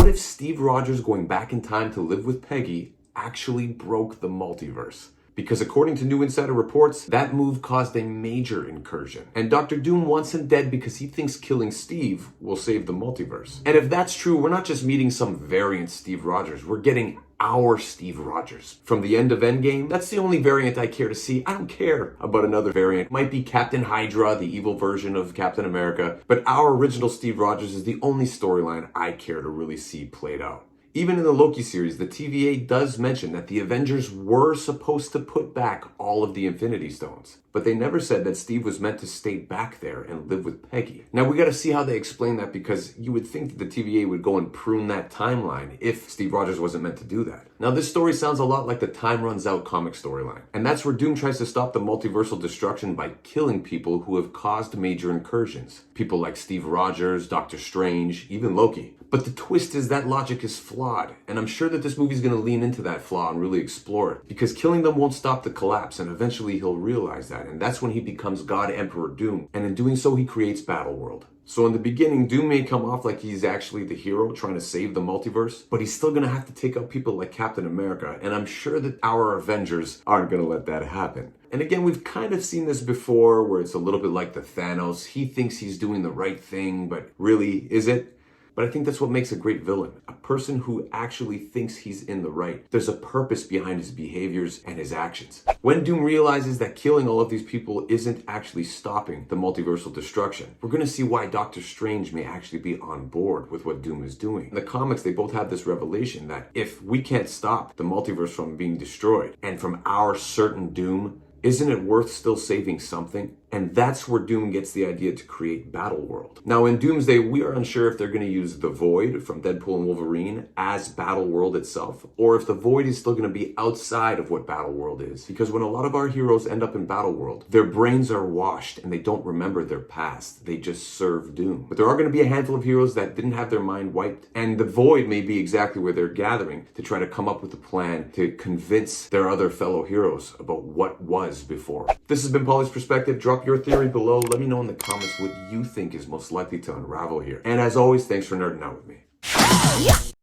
what if Steve Rogers going back in time to live with Peggy actually broke the multiverse? Because according to new insider reports, that move caused a major incursion. And Dr. Doom wants him dead because he thinks killing Steve will save the multiverse. And if that's true, we're not just meeting some variant Steve Rogers, we're getting our Steve Rogers. From the end of Endgame, that's the only variant I care to see. I don't care about another variant. It might be Captain Hydra, the evil version of Captain America, but our original Steve Rogers is the only storyline I care to really see played out. Even in the Loki series, the TVA does mention that the Avengers were supposed to put back all of the Infinity Stones, but they never said that Steve was meant to stay back there and live with Peggy. Now we gotta see how they explain that, because you would think that the TVA would go and prune that timeline if Steve Rogers wasn't meant to do that. Now this story sounds a lot like the Time Runs Out comic storyline, and that's where Doom tries to stop the multiversal destruction by killing people who have caused major incursions. People like Steve Rogers, Doctor Strange, even Loki. But the twist is that logic is flawed, and I'm sure that this movie's gonna lean into that flaw and really explore it, because killing them won't stop the collapse, and eventually he'll realize that, and that's when he becomes God Emperor Doom, and in doing so he creates Battleworld. So in the beginning, Doom may come off like he's actually the hero trying to save the multiverse, but he's still gonna have to take out people like Captain America, and I'm sure that our Avengers aren't gonna let that happen. And again, we've kind of seen this before, where it's a little bit like the Thanos. He thinks he's doing the right thing, but really, is it? But I think that's what makes a great villain. A person who actually thinks he's in the right. There's a purpose behind his behaviors and his actions. When Doom realizes that killing all of these people isn't actually stopping the multiversal destruction, we're gonna see why Doctor Strange may actually be on board with what Doom is doing. In the comics, they both have this revelation that if we can't stop the multiverse from being destroyed, and from our certain doom, isn't it worth still saving something? And that's where Doom gets the idea to create Battleworld. Now in Doomsday, we are unsure if they're going to use the Void from Deadpool and Wolverine as Battleworld itself, or if the Void is still going to be outside of what Battleworld is. Because when a lot of our heroes end up in Battleworld, their brains are washed and they don't remember their past. They just serve Doom. But there are going to be a handful of heroes that didn't have their mind wiped, and the Void may be exactly where they're gathering to try to come up with a plan to convince their other fellow heroes about what was before. This has been Pauly's Perspective. Drop your theory below. Let me know in the comments what you think is most likely to unravel here. And as always, thanks for nerding out with me.